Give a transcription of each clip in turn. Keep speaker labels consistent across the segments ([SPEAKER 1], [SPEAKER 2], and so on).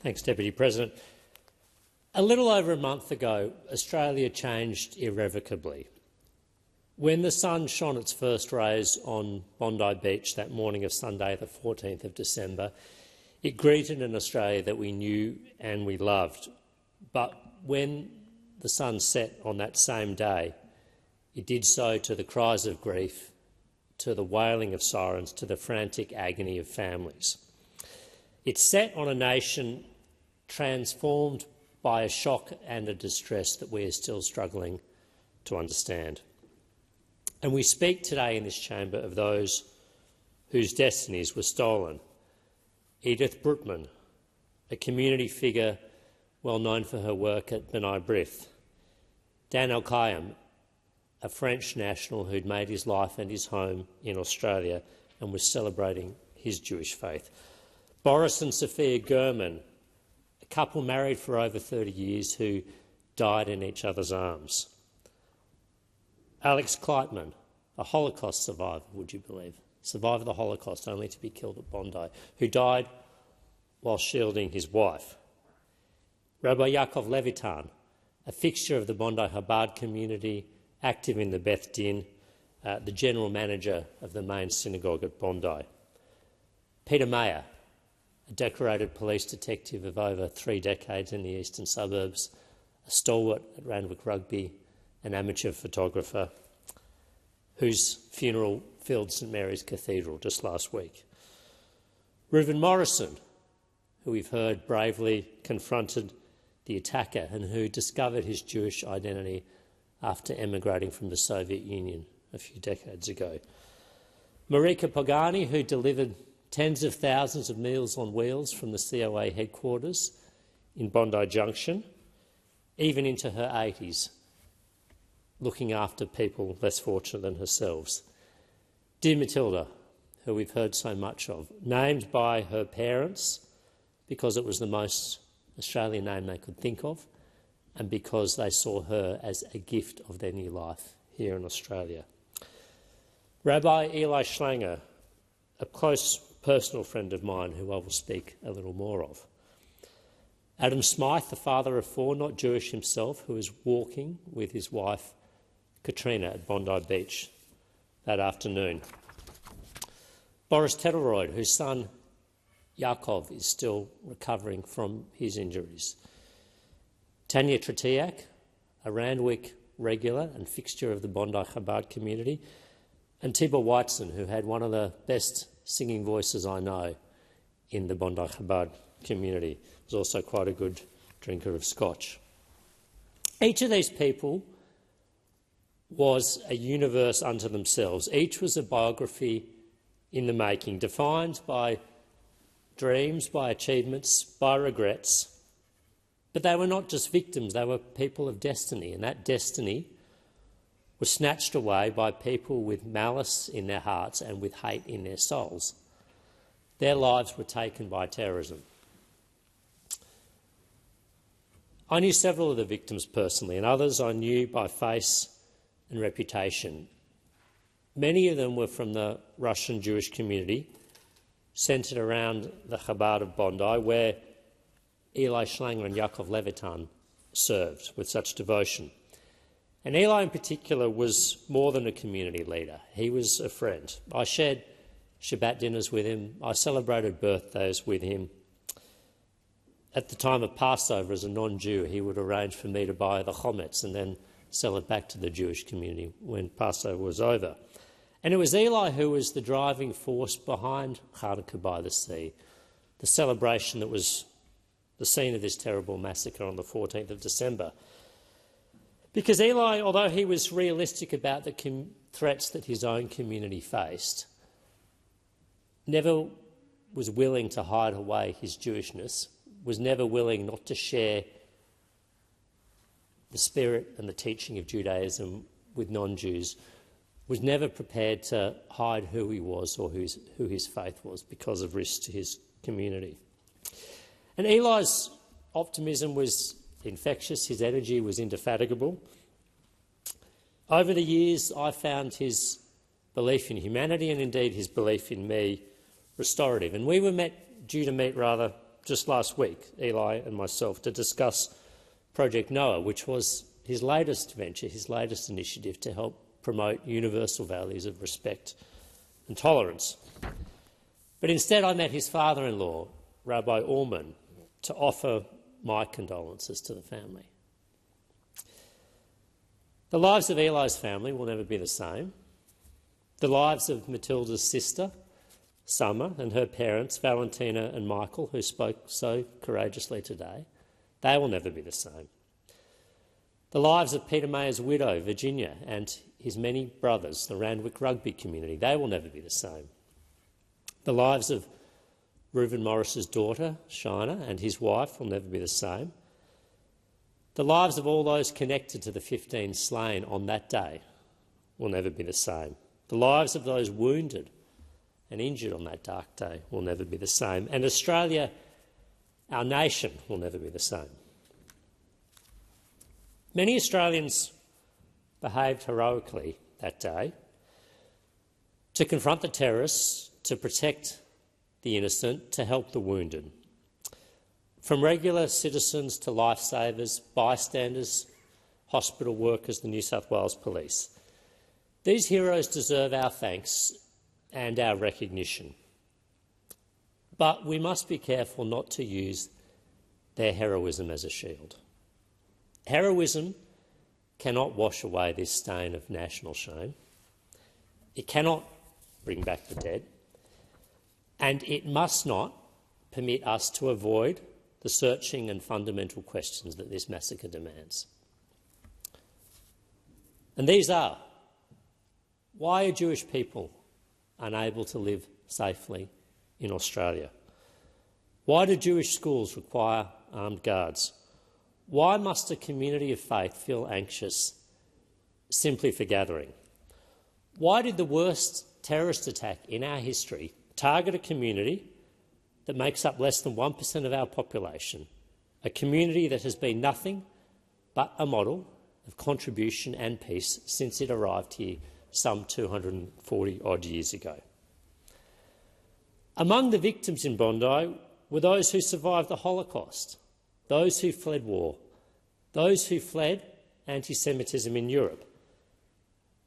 [SPEAKER 1] Thanks, Deputy President. A little over a month ago, Australia changed irrevocably. When the sun shone its first rays on Bondi Beach that morning of Sunday, the 14th of December, it greeted an Australia that we knew and we loved. But when the sun set on that same day, it did so to the cries of grief, to the wailing of sirens, to the frantic agony of families. It set on a nation transformed by a shock and a distress that we are still struggling to understand. And we speak today in this chamber of those whose destinies were stolen. Edith Brutman, a community figure well known for her work at B'nai B'rith. Dan El-Kayem, a French national who'd made his life and his home in Australia and was celebrating his Jewish faith. Boris and Sophia Gurman, a couple married for over 30 years who died in each other's arms. Alex Kleitman, a Holocaust survivor, would you believe? Survived the Holocaust only to be killed at Bondi, who died while shielding his wife. Rabbi Yaakov Levitan, a fixture of the Bondi Chabad community, active in the Beth Din, the general manager of the main synagogue at Bondi. Peter Mayer, a decorated police detective of over 3 decades in the eastern suburbs, a stalwart at Randwick Rugby, an amateur photographer, whose funeral filled St Mary's Cathedral just last week. Reuven Morrison, who we've heard bravely confronted the attacker and who discovered his Jewish identity after emigrating from the Soviet Union a few decades ago. Marika Pogani, who delivered tens of thousands of Meals on Wheels from the COA headquarters in Bondi Junction, even into her 80s, looking after people less fortunate than herself. Dear Matilda, who we've heard so much of, named by her parents because it was the most Australian name they could think of and because they saw her as a gift of their new life here in Australia. Rabbi Eli Schlanger, a close personal friend of mine who I will speak a little more of. Adam Smythe, the father of 4, not Jewish himself, who was walking with his wife Katrina at Bondi Beach that afternoon. Boris Tetelroyd, whose son Yaakov is still recovering from his injuries. Tanya Tretiak, a Randwick regular and fixture of the Bondi Chabad community, and Tibor Weitzen, who had one of the best singing voices I know in the Bondi Chabad community. Was also quite a good drinker of scotch. Each of these people was a universe unto themselves. Each was a biography in the making, defined by dreams, by achievements, by regrets. But they were not just victims, they were people of destiny, and that destiny was snatched away by people with malice in their hearts and with hate in their souls. Their lives were taken by terrorism. I knew several of the victims personally, and others I knew by face and reputation. Many of them were from the Russian Jewish community, centred around the Chabad of Bondi, where Eli Schlanger and Yaakov Levitan served with such devotion. And Eli in particular was more than a community leader. He was a friend. I shared Shabbat dinners with him. I celebrated birthdays with him. At the time of Passover, as a non-Jew, he would arrange for me to buy the chometz and then sell it back to the Jewish community when Passover was over. And it was Eli who was the driving force behind Hanukkah by the Sea, the celebration that was the scene of this terrible massacre on the 14th of December. Because Eli, although he was realistic about the threats that his own community faced, never was willing to hide away his Jewishness, was never willing not to share the spirit and the teaching of Judaism with non-Jews, was never prepared to hide who he was or who his faith was because of risk to his community. And Eli's optimism was infectious, his energy was indefatigable. Over the years, I found his belief in humanity and indeed his belief in me restorative. And we were due to meet rather just last week, Eli and myself, to discuss Project Noah, which was his latest venture, his latest initiative to help promote universal values of respect and tolerance. But instead I met his father-in-law, Rabbi Allman, to offer my condolences to the family. The lives of Eli's family will never be the same. The lives of Matilda's sister, Summer, and her parents, Valentina and Michael, who spoke so courageously today, they will never be the same. The lives of Peter Mayer's widow, Virginia, and his many brothers, the Randwick rugby community, they will never be the same. The lives of Reuben Morris's daughter, Shina, and his wife will never be the same. The lives of all those connected to the 15 slain on that day will never be the same. The lives of those wounded and injured on that dark day will never be the same. And Australia, our nation, will never be the same. Many Australians behaved heroically that day to confront the terrorists, to protect the innocent, to help the wounded. From regular citizens to lifesavers, bystanders, hospital workers, the New South Wales Police. These heroes deserve our thanks and our recognition. But we must be careful not to use their heroism as a shield. Heroism cannot wash away this stain of national shame. It cannot bring back the dead. And it must not permit us to avoid the searching and fundamental questions that this massacre demands. And these are: why are Jewish people unable to live safely in Australia? Why do Jewish schools require armed guards? Why must a community of faith feel anxious simply for gathering? Why did the worst terrorist attack in our history target a community that makes up less than 1% of our population, a community that has been nothing but a model of contribution and peace since it arrived here some 240-odd years ago? Among the victims in Bondi were those who survived the Holocaust, those who fled war, those who fled anti-Semitism in Europe.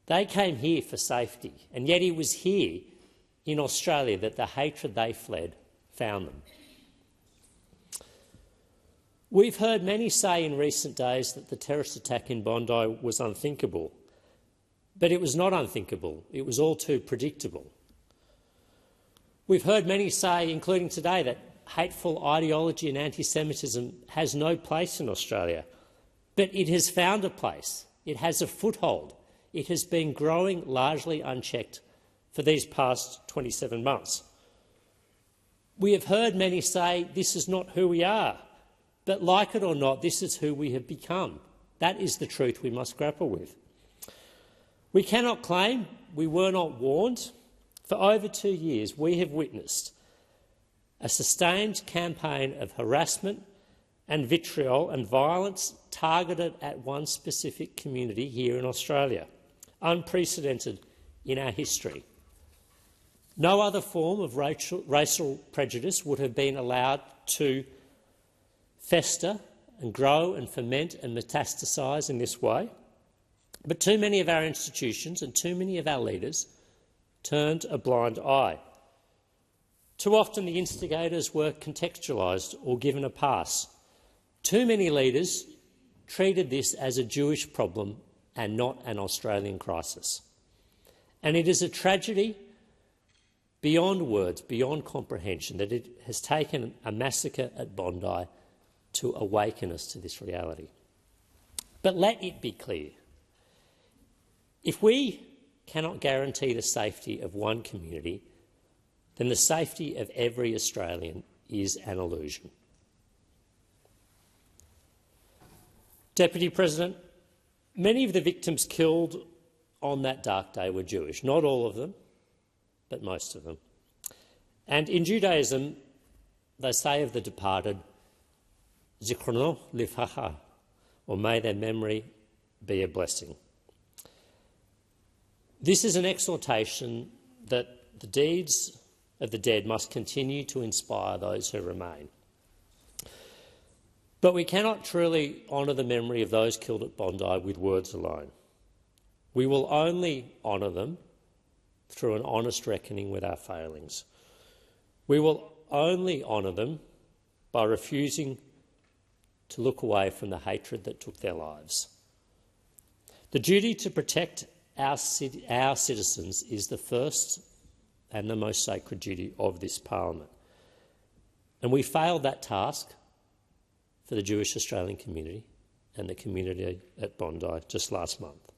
[SPEAKER 1] They came here for safety, and yet it was here in Australia that the hatred they fled found them. We've heard many say in recent days that the terrorist attack in Bondi was unthinkable, but it was not unthinkable. It was all too predictable. We've heard many say, including today, that hateful ideology and anti-Semitism has no place in Australia, but it has found a place. It has a foothold. It has been growing largely unchecked for these past 27 months. We have heard many say this is not who we are, but like it or not, this is who we have become. That is the truth we must grapple with. We cannot claim we were not warned. For over 2 years, we have witnessed a sustained campaign of harassment and vitriol and violence targeted at one specific community here in Australia, unprecedented in our history. No other form of racial prejudice would have been allowed to fester and grow and ferment and metastasise in this way. But too many of our institutions and too many of our leaders turned a blind eye. Too often the instigators were contextualised or given a pass. Too many leaders treated this as a Jewish problem and not an Australian crisis. And it is a tragedy beyond words, beyond comprehension, that it has taken a massacre at Bondi to awaken us to this reality. But let it be clear, if we cannot guarantee the safety of one community, then the safety of every Australian is an illusion. Deputy President, many of the victims killed on that dark day were Jewish. Not all of them, but most of them. And in Judaism, they say of the departed, Zichrono livracha, or may their memory be a blessing. This is an exhortation that the deeds of the dead must continue to inspire those who remain. But we cannot truly honour the memory of those killed at Bondi with words alone. We will only honour them through an honest reckoning with our failings. We will only honour them by refusing to look away from the hatred that took their lives. The duty to protect our citizens is the first and the most sacred duty of this Parliament. And we failed that task for the Jewish Australian community and the community at Bondi just last month.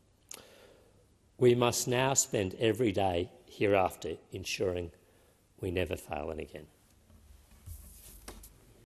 [SPEAKER 1] We must now spend every day hereafter ensuring we never fail it again.